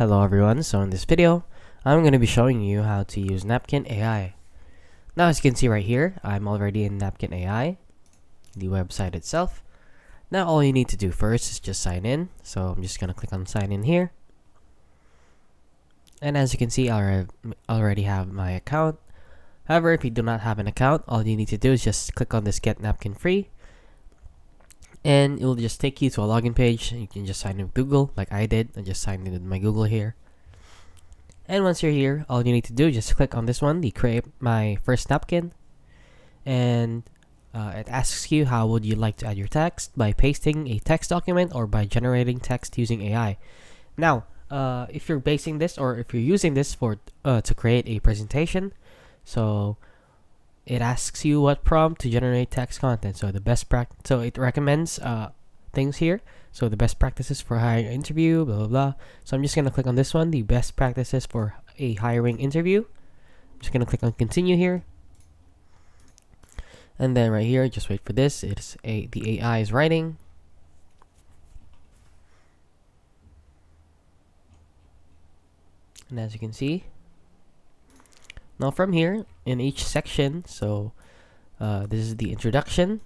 Hello everyone, so in this video, I'm going to be showing you how to use Napkin AI. Now as you can see right here, I'm already in Napkin AI, the website itself. Now all you need to do first is just sign in, so I'm just going to click on sign in here. And as you can see, I already have my account. However, if you do not have an account, all you need to do is just click on this Get Napkin Free. And it will just take you to a login page. You can just sign in with Google, like I did. I just signed in with my Google here. And once you're here, all you need to do is just click on this one, the create my first napkin. And it asks you how would you like to add your text, by pasting a text document or by generating text using AI. Now, if you're basing this or if you're using this for to create a presentation, so it asks you what prompt to generate text content. So the best so it recommends things here. So the best practices for hiring an interview, blah blah blah. So I'm just gonna click on this one, the best practices for a hiring interview. I'm just gonna click on continue here, and then right here, just wait for this. It's the AI is writing. And as you can see, now from here in each section, so this is the introduction,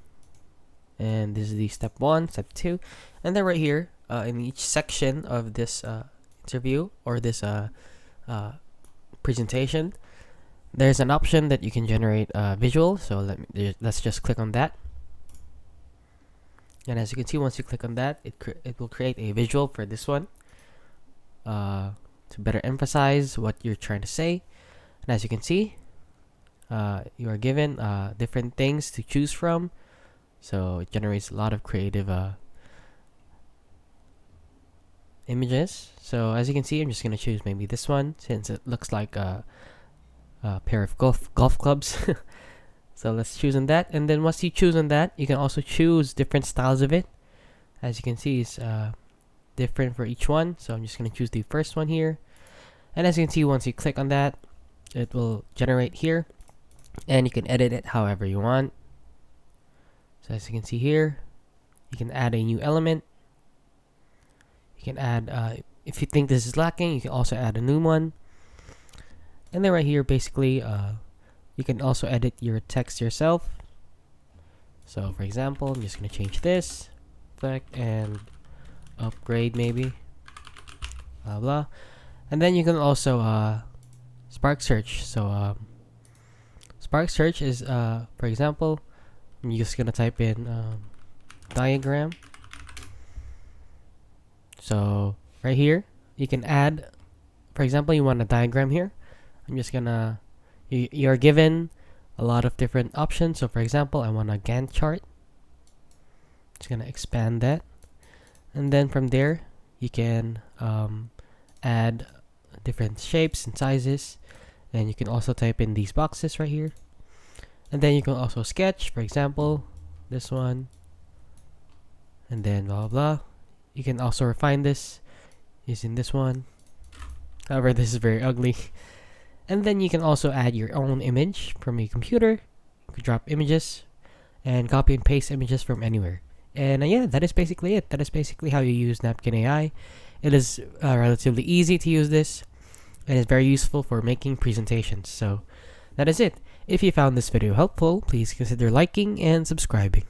and this is the step 1, step 2, and then right here in each section of this interview or this presentation, there's an option that you can generate visual. So let's just click on that. And as you can see, once you click on that, it will create a visual for this one to better emphasize what you're trying to say. And as you can see, you are given different things to choose from. So it generates a lot of creative images. So as you can see, I'm just going to choose maybe this one since it looks like a pair of golf clubs. So let's choose on that. And then once you choose on that, you can also choose different styles of it. As you can see, it's different for each one. So I'm just going to choose the first one here. And as you can see, once you click on that, it will generate here, and you can edit it however you want. So as you can see here, you can add a new element. You can add, if you think this is lacking, you can also add a new one. And then right here, basically, you can also edit your text yourself. So for example, I'm just going to change this, select and upgrade maybe, blah blah. And then you can also Spark search. So Spark search is for example, I'm just gonna type in diagram. So right here you can add, for example, you want a diagram here. I'm just gonna you're given a lot of different options. So for example, I want a Gantt chart. Just gonna expand that, and then from there you can add different shapes and sizes, and you can also type in these boxes right here. And then you can also sketch, for example, this one, and then blah blah blah. You can also refine this using this one. However, this is very ugly. And then you can also add your own image from a computer. You can drop images and copy and paste images from anywhere. And yeah, that is basically it. That is basically how you use Napkin AI. It is relatively easy to use this, and it's very useful for making presentations. So that is it. If you found this video helpful, please consider liking and subscribing.